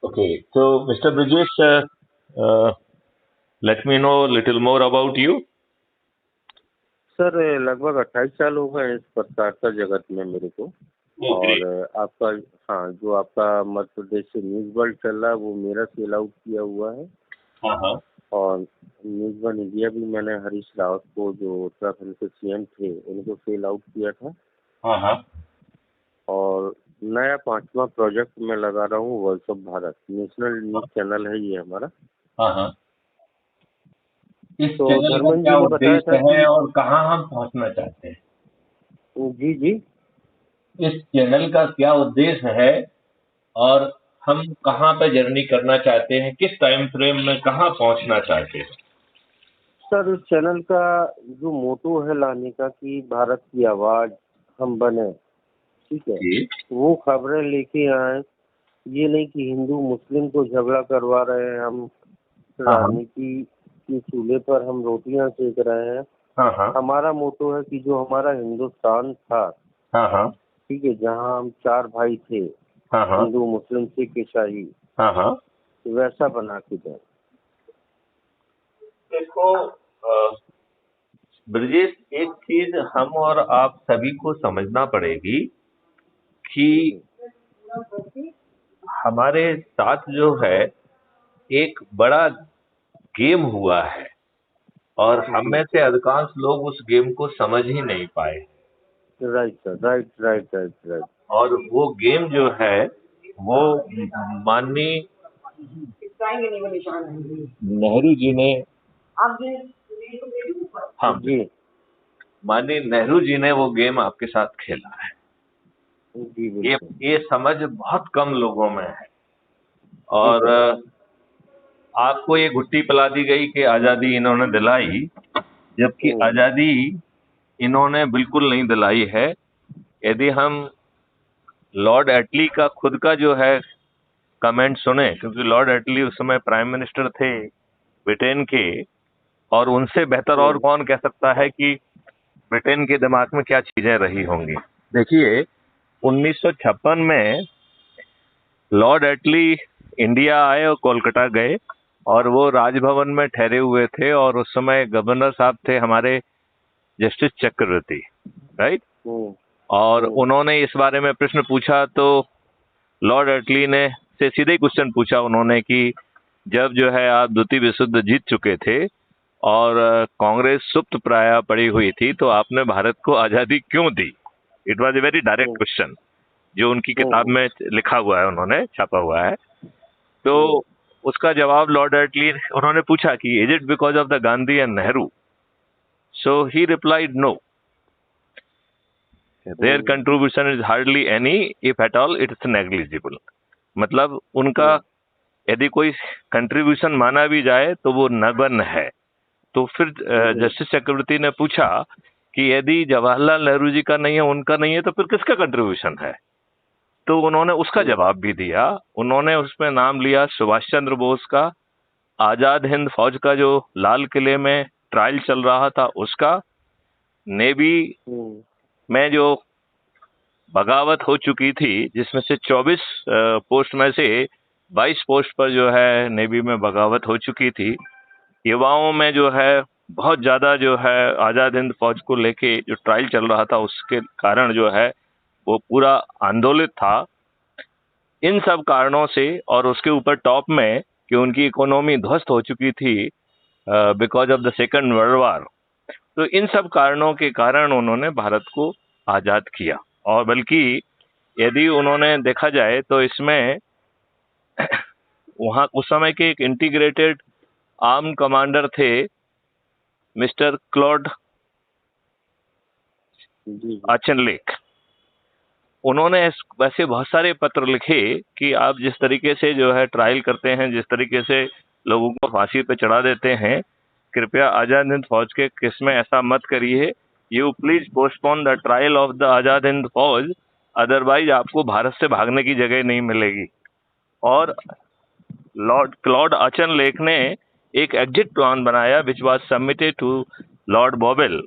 Okay, so Mr. Brijesh, let me know a little more about you. Sir लगभग 28 साल हो गए इस पत्रकारिता जगत में मेरे को। Oh, और great. आपका, हाँ, जो आपका मध्य प्रदेश से न्यूज़ वर्ल्ड चल रहा है वो मेरा सेल आउट किया हुआ है। हाँ हाँ और न्यूज़ वन इंडिया भी मैंने हरीश रावत को, जो उत्तराखंड के सीएम थे, उनको सेल आउट किया था। हाँ हाँ और नया 5वां प्रोजेक्ट मैं लगा रहा हूँ, voice of Bharat, national news channel है ये हमारा। हाँ हाँ। इस तो चैनल का धर्मन क्या जी ने बताया था उद्देश्य है कि और कहाँ हम पहुँचना चाहते हैं? जी जी। इस चैनल का क्या उद्देश्य है और हम कहाँ पे जर्नी करना चाहते हैं, किस टाइम फ्रेम में कहाँ पहुँचना चाहते हैं? सर इस चैनल का जो मोटो है लाने का कि भारत की आवाज हम बने, ठीक है, जी वो खबरें लेके आए। ये नहीं कि हिंदू मुस्लिम को झगड़ा करवा रहे हैं हम, हाँ हाँ राजनीति के चूल्हे पर हम रोटियां सेक रहे हैं। हाँ हाँ हमारा मोटो है कि जो हमारा हिंदुस्तान था, हाँ हाँ ठीक है, जहाँ हम 4 भाई थे, हाँ हाँ हिंदू मुस्लिम सिख ईसाई, हाँ हाँ। वैसा बना के दें। देखो ब्रजेश, एक चीज हम और आप सभी को समझना पड़ेगी कि जी हमारे साथ जो है एक बड़ा गेम हुआ है और हम जी। में से अधिकांश लोग उस गेम को समझ ही नहीं पाए। Right sir, right right right right. और वो गेम जो है वो माननीय नेहरू जी ने, हाँ, जी माननीय नेहरू जी ने वो गेम आपके साथ खेला है। जी ये बिल्कुल। ये समझ बहुत कम लोगों में है। ठीक और है। आपको ये घुट्टी पिला दी गई कि आजादी इन्होंने दिलाई, जबकि हम्म, आजादी इन्होंने बिल्कुल नहीं दिलाई है। यदि हम लॉर्ड एटली का खुद का जो है कमेंट सुने, क्योंकि लॉर्ड एटली उस समय प्राइम मिनिस्टर थे ब्रिटेन के, और उनसे बेहतर और हम्म, कौन कह सकता है कि ब्रिटेन के दिमाग में क्या चीजें रही होंगी। देखिए, 1956 में लॉर्ड एटली इंडिया आए और कोलकाता गए, और वो राजभवन में ठहरे हुए थे, और उस समय गवर्नर साहब थे हमारे जस्टिस चक्रवर्ती, राइट। हम्म, और हम्म, उन्होंने इस बारे में प्रश्न पूछा, तो लॉर्ड एटली ने से सीधे ही क्वेश्चन पूछा उन्होंने कि जब जो है आप द्वितीय विश्व युद्ध जीत चुके थे और कांग्रेस सुप्त प्राय पड़ी हुई थी, तो आपने भारत को आजादी क्यों दी? It was a very direct hmm, question, जो उनकी किताब हम्म, में लिखा हुआ है, उन्होंने छापा हुआ है। तो हम्म, उसका जवाब लॉर्ड एटली, उन्होंने पूछा कि is it because of the Gandhi and Nehru? So he replied no, there hmm, contribution is hardly any, if at all it's negligible. मतलब उनका हम्म, यदि कोई कंट्रीब्यूशन माना भी जाए तो वो नगण्य है। तो फिर हम्म, जस्टिस चक्रवर्ती ने पूछा कि यदि जवाहरलाल नेहरू जी का नहीं है, उनका नहीं है, तो फिर किसका कंट्रीब्यूशन है? तो उन्होंने उसका हम्म, जवाब भी दिया। उन्होंने उसमें नाम लिया सुभाष चंद्र बोस का, आजाद हिंद फौज का जो लाल किले में ट्रायल चल रहा था उसका, नेवी हम्म, में जो बगावत हो चुकी थी, जिसमें से 24 पोस्ट में से 22 पोस्ट पर जो है नेवी में बगावत हो चुकी थी। युवाओं में जो है बहुत ज्यादा जो है आजाद हिंद फौज को लेके जो ट्रायल चल रहा था, उसके कारण जो है वो पूरा आंदोलित था। इन सब कारणों से, और उसके ऊपर टॉप में कि उनकी इकोनॉमी ध्वस्त हो चुकी थी because of the second world war. तो इन सब कारणों के कारण उन्होंने भारत को आजाद किया। और बल्कि यदि उन्होंने देखा जाए तो इसमें वहां उस समय के एक इंटीग्रेटेड आर्म कमांडर थे, मिस्टर क्लॉड जी जी। आचनलेक। उन्होंने वैसे बहुत सारे पत्र लिखे कि आप जिस तरीके से जो है ट्रायल करते हैं, जिस तरीके से लोगों को फांसी पे चढ़ा देते हैं, कृपया आजाद हिंद फौज के केस में ऐसा मत करिए। You please postpone the trial of the Azad Hind Fauj, otherwise आपको भारत से भागने की जगह नहीं मिलेगी। और लॉर्ड क्लॉड आचन लेक ने एक एग्जिट प्लान बनाया which was submitted to lord Wavell,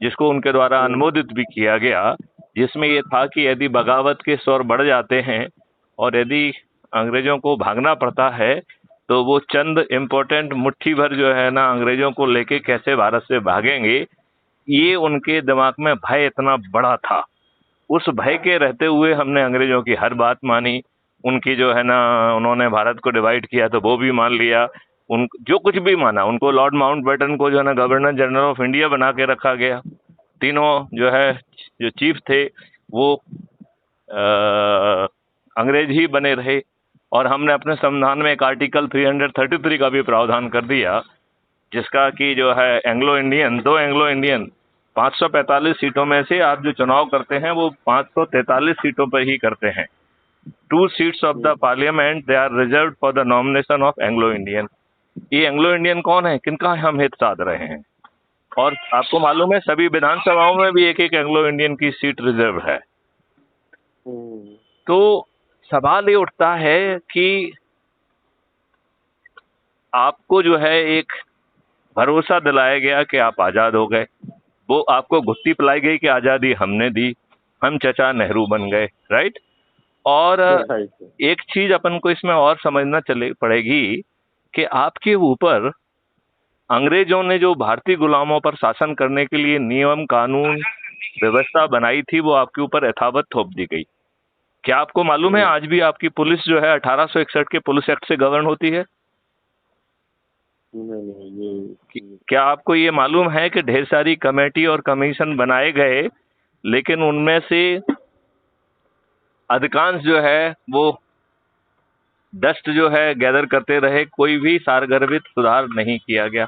जिसको उनके द्वारा हम्म, अनुमोदित भी किया गया, जिसमें यह था कि यदि बगावत के स्वर बढ़ जाते हैं और यदि अंग्रेजों को भागना पड़ता है तो वो चंद इम्पोर्टेंट मुट्ठी भर जो है ना अंग्रेजों को लेके कैसे भारत से भागेंगे, ये उनके दिमाग में भय इतना बड़ा था। उस भय के रहते हुए हमने अंग्रेजों की हर बात मानी। उनकी जो है ना, उन्होंने भारत को डिवाइड किया तो वो भी मान लिया। उन जो कुछ भी माना, उनको लॉर्ड माउंटबेटन को जो है ना गवर्नर जनरल ऑफ इंडिया बना के रखा गया। तीनों जो है, जो चीफ थे वो अंग्रेज ही बने रहे। और हमने अपने संविधान में एक आर्टिकल 333 का भी प्रावधान कर दिया, जिसका कि जो है एंग्लो इंडियन 545 सीटों में से आप जो चुनाव करते हैं वो 543 सीटों पर ही करते हैं। 2 seats of the parliament they are reserve for the nomination of Anglo Indian. ये एंग्लो इंडियन कौन है, किनका हम हित साध रहे हैं? और आपको मालूम है सभी विधानसभाओं में भी एक एक एंग्लो इंडियन की सीट रिजर्व है। तो सवाल ये उठता है कि आपको जो है एक भरोसा दिलाया गया कि आप आजाद हो गए, वो आपको गुत्ती पिलाई गई कि आजादी हमने दी, हम चचा नेहरू बन गए, राइट। और एक चीज अपन को इसमें और समझना चले पड़ेगी कि आपके ऊपर अंग्रेजों ने जो भारतीय गुलामों पर शासन करने के लिए नियम कानून व्यवस्था बनाई थी वो आपके ऊपर यथावत थोप दी गई। क्या आपको मालूम है आज भी आपकी पुलिस जो है 1861 के पुलिस एक्ट से गवर्न होती है? क्या आपको ये मालूम है कि ढेर सारी कमेटी और कमीशन बनाए गए, लेकिन उनमें से अधिकांश जो है वो डस्ट जो है गैदर करते रहे, कोई भी सारगर्भित सुधार नहीं किया गया।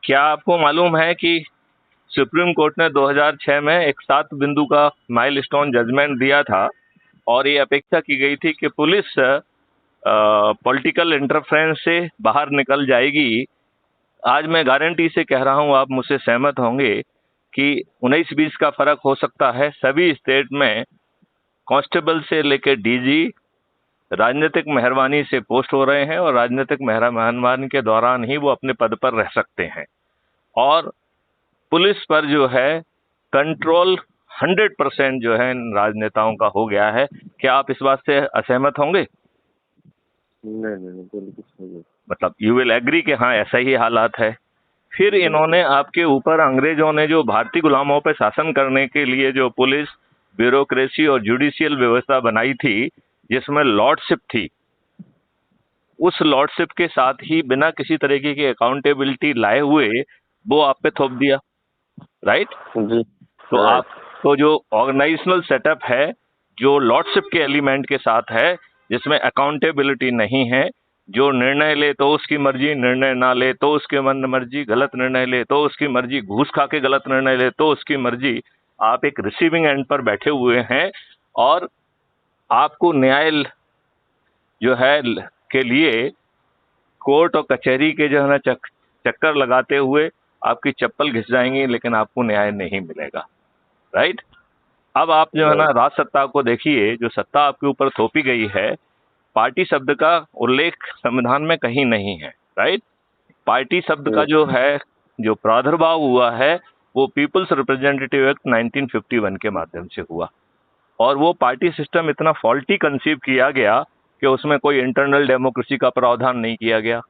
क्या आपको मालूम है कि सुप्रीम कोर्ट ने 2006 में एक 7 बिंदु का माइलस्टोन जजमेंट दिया था और ये अपेक्षा की गई थी कि पुलिस पॉलिटिकल इंटरफेरेंस से बाहर निकल जाएगी। आज मैं गारंटी से कह रहा हूं, आप मुझसे सहमत होंगे कि 19-20 का फर्क हो सकता है। सभी स्टेट में कांस्टेबल से लेकर डीजी राजनीतिक मेहरबानी से पोस्ट हो रहे हैं और राजनीतिक मेहरबानी के दौरान ही वो अपने पद पर रह सकते हैं। और पुलिस पर जो है कंट्रोल 100% जो है राजनेताओं का हो गया है। क्या आप इस बात से असहमत होंगे? नहीं, मतलब यू विल एग्री कि हाँ ऐसा ही हालात है। फिर इन्होंने आपके ऊपर, अंग्रेजों ने जो भारतीय गुलामों पर शासन करने के लिए जो पुलिस, ब्यूरोक्रेसी और जुडिशियल व्यवस्था बनाई थी, जिसमें लॉर्डशिप थी, उस लॉर्डशिप के साथ ही बिना किसी तरीके की अकाउंटेबिलिटी लाए हुए वो आप पे थोप दिया, राइट जी। तो आपको जो ऑर्गेनाइजेशनल सेटअप है जो लॉर्डशिप के एलिमेंट के साथ है, जिसमें अकाउंटेबिलिटी नहीं है, जो निर्णय ले तो उसकी मर्जी, निर्णय ना ले तो उसके मन मर्जी, गलत निर्णय ले तो उसकी मर्जी, घूस खा के गलत निर्णय ले तो उसकी मर्जी, आप एक रिसीविंग एंड पर बैठे हुए हैं और आपको न्याय जो है के लिए कोर्ट और कचहरी के जो है ना चक्कर लगाते हुए आपकी चप्पल घिस जाएंगी, लेकिन आपको न्याय नहीं मिलेगा, राइट। अब आप जो है ना राज सत्ता को देखिए, जो सत्ता आपके ऊपर थोपी गई है, पार्टी शब्द का उल्लेख संविधान में कहीं नहीं है, राइट। पार्टी शब्द का जो है, जो प्रादुर्भाव हुआ है वो पीपल्स रिप्रेजेंटेटिव एक्ट 1951 के माध्यम से हुआ। और वो पार्टी सिस्टम इतना फॉल्टी कंसीव किया गया कि उसमें कोई इंटरनल डेमोक्रेसी का प्रावधान नहीं किया गया।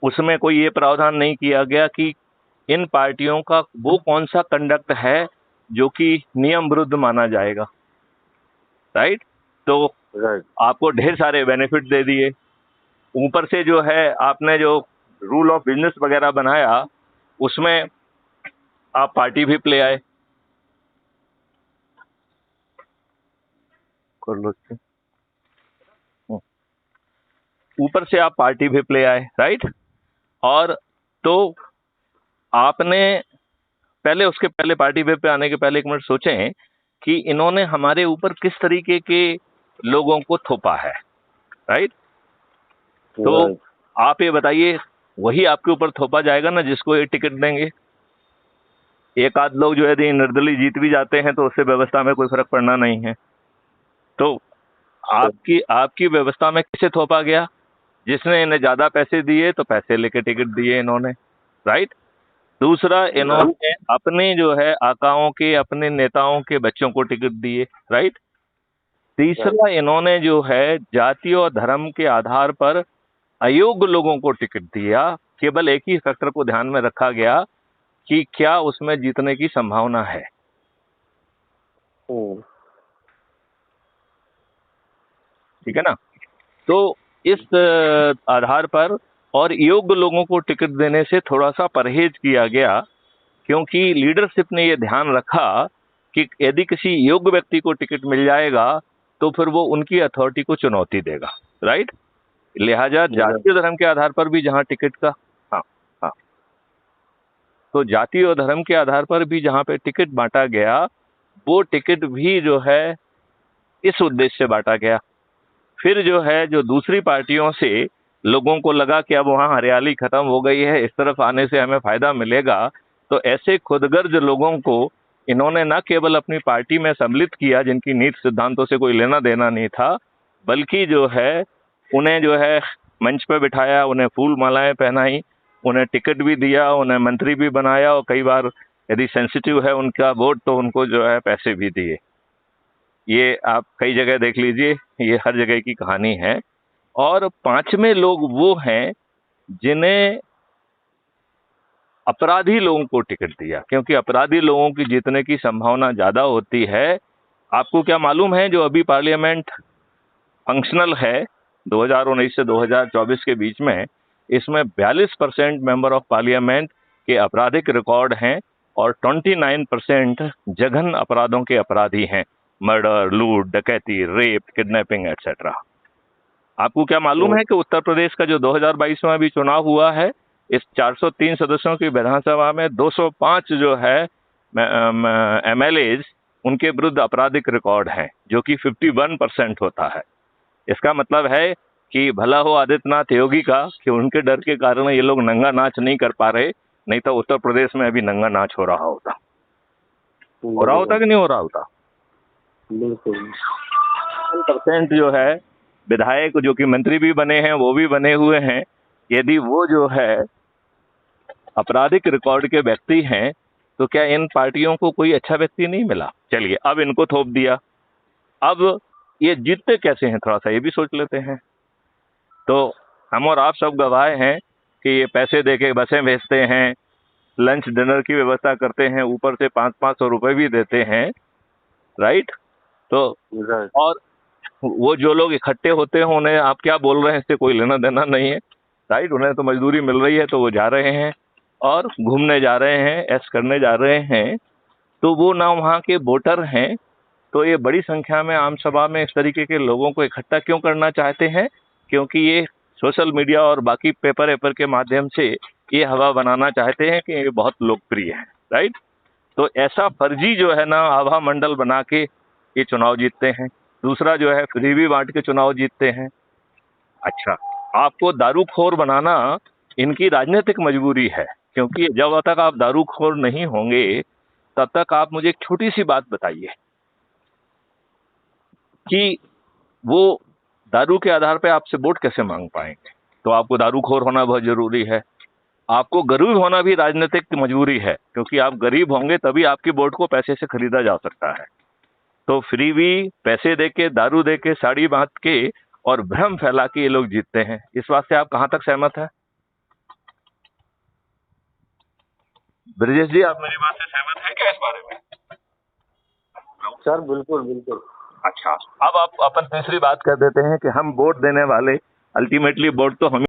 उसमें कोई ये प्रावधान नहीं किया गया कि इन पार्टियों का वो कौन सा कंडक्ट है जो कि नियम विरुद्ध माना जाएगा, राइट। तो आपको ढेर सारे बेनिफिट दे दिए। ऊपर से जो है आपने जो रूल ऑफ बिजनेस वगैरह बनाया, उसमें आप पार्टी भी प्ले आए कर लो। ऊपर से आप पार्टी भी प्ले आए, राइट। और तो आपने पहले, उसके पहले पार्टी पे आने के पहले एक मिनट सोचें कि इन्होंने हमारे ऊपर किस तरीके के लोगों को थोपा है, राइट। तो आप ये बताइए, वही आपके ऊपर थोपा जाएगा ना जिसको ये टिकट देंगे। एक आध लोग जो है निर्दलीय जीत भी जाते हैं तो उससे व्यवस्था में कोई फर्क पड़ना नहीं है। तो आपकी व्यवस्था में किसे थोपा गया? जिसने इन्हें ज्यादा पैसे दिए तो पैसे लेके टिकट दिए इन्होंने, राइट। दूसरा, इन्होंने अपने जो है आकाओं के, अपने नेताओं के बच्चों को टिकट दिए, राइट। तीसरा, इन्होंने जो है जाति और धर्म के आधार पर अयोग्य लोगों को टिकट दिया। केवल एक ही फैक्टर को ध्यान में रखा गया कि क्या उसमें जीतने की संभावना है। ठीक है ना। तो इस आधार पर और योग्य लोगों को टिकट देने से थोड़ा सा परहेज किया गया, क्योंकि लीडरशिप ने यह ध्यान रखा कि यदि किसी योग्य व्यक्ति को टिकट मिल जाएगा तो फिर वो उनकी अथॉरिटी को चुनौती देगा। राइट। लिहाजा जाति और धर्म के आधार पर भी जहां टिकट का, हाँ हाँ, तो जाति और धर्म के आधार पर भी जहां पे टिकट बांटा गया, वो टिकट भी जो है इस उद्देश्य से बांटा गया। फिर जो है, जो दूसरी पार्टियों से लोगों को लगा कि अब वहां हरियाली खत्म हो गई है, इस तरफ आने से हमें फायदा मिलेगा, तो ऐसे खुदगर्ज लोगों को इन्होंने न केवल अपनी पार्टी में सम्मिलित किया जिनकी नीति सिद्धांतों से कोई लेना देना नहीं था, बल्कि जो है उन्हें जो है मंच पर बिठाया, उन्हें फूल मालाएं पहनाई, उन्हें टिकट भी दिया, उन्हें मंत्री भी बनाया, और कई बार यदि सेंसिटिव है उनका वोट तो उनको जो है पैसे भी दिए। ये आप कई जगह देख लीजिए, ये हर जगह की कहानी है। और पांचवें लोग वो हैं जिन्हें अपराधी लोगों को टिकट दिया, क्योंकि अपराधी लोगों की जीतने की संभावना ज्यादा होती है। आपको क्या मालूम है, जो अभी पार्लियामेंट फंक्शनल है 2019 से 2024 के बीच में, इसमें 42% मेंबर ऑफ पार्लियामेंट के आपराधिक रिकॉर्ड हैं और 29% जघन अपराधों के अपराधी हैं, मर्डर, लूट, डकैती, रेप, किडनैपिंग एटसेट्रा। आपको क्या मालूम है कि उत्तर प्रदेश का जो 2022 में अभी चुनाव हुआ है, इस 403 सदस्यों की विधानसभा में 205 जो है MLAs, उनके विरुद्ध आपराधिक रिकॉर्ड हैं, जो कि 51% होता है। इसका मतलब है कि भला हो आदित्यनाथ योगी का कि उनके डर के कारण ये लोग नंगा नाच नहीं कर पा रहे, नहीं तो उत्तर प्रदेश में अभी नंगा नाच हो रहा होता कि नहीं हो रहा होता। बिल्कुल। % जो है विधायक जो कि मंत्री भी बने हैं, वो भी बने हुए हैं, यदि वो जो है आपराधिक रिकॉर्ड के व्यक्ति हैं, तो क्या इन पार्टियों को कोई अच्छा व्यक्ति नहीं मिला? चलिए, अब इनको थोप दिया। अब ये जीतते कैसे हैं, थोड़ा सा ये भी सोच लेते हैं। तो हम और आप सब गवाह हैं कि ये पैसे देके बसें भेजते हैं, लंच डिनर की व्यवस्था करते हैं, ऊपर से 500-500 रुपए भी देते हैं। राइट। तो और वो जो लोग इकट्ठे होते हैं उन्हें आप क्या बोल रहे हैं इससे कोई लेना देना नहीं है। राइट। उन्हें तो मजदूरी मिल रही है, तो वो जा रहे हैं और घूमने जा रहे हैं, ऐश करने जा रहे हैं। तो वो ना वहाँ के वोटर हैं। तो ये बड़ी संख्या में आम सभा में इस तरीके के लोगों को इकट्ठा क्यों करना चाहते हैं? क्योंकि ये सोशल मीडिया और बाकी पेपर वेपर के माध्यम से ये हवा बनाना चाहते हैं कि ये बहुत लोकप्रिय है। राइट। तो ऐसा फर्जी जो है ना आभा मंडल बना के ये चुनाव जीतते हैं। दूसरा जो है फ्रीबी बांट के चुनाव जीतते हैं। अच्छा, आपको दारूखोर बनाना इनकी राजनीतिक मजबूरी है, क्योंकि जब तक आप दारूखोर नहीं होंगे तब तक आप मुझे एक छोटी सी बात बताइए कि वो दारू के आधार पे आपसे वोट कैसे मांग पाएंगे? तो आपको दारूखोर होना बहुत जरूरी है। आपको गरीब होना भी राजनीतिक मजबूरी है, क्योंकि आप गरीब होंगे तभी आपकी वोट को पैसे से खरीदा जा सकता है। तो फ्रीबी पैसे देके, दारू देके, साड़ी बांध के और भ्रम फैला के ये लोग जीतते हैं। इस बात से आप कहां तक सहमत हैं? ब्रजेश जी, आप मेरी बात से सहमत हैं क्या इस बारे में? सर बिल्कुल बिल्कुल। अच्छा, अब आप अपन तीसरी बात कर देते हैं कि हम वोट देने वाले, अल्टीमेटली वोट तो हम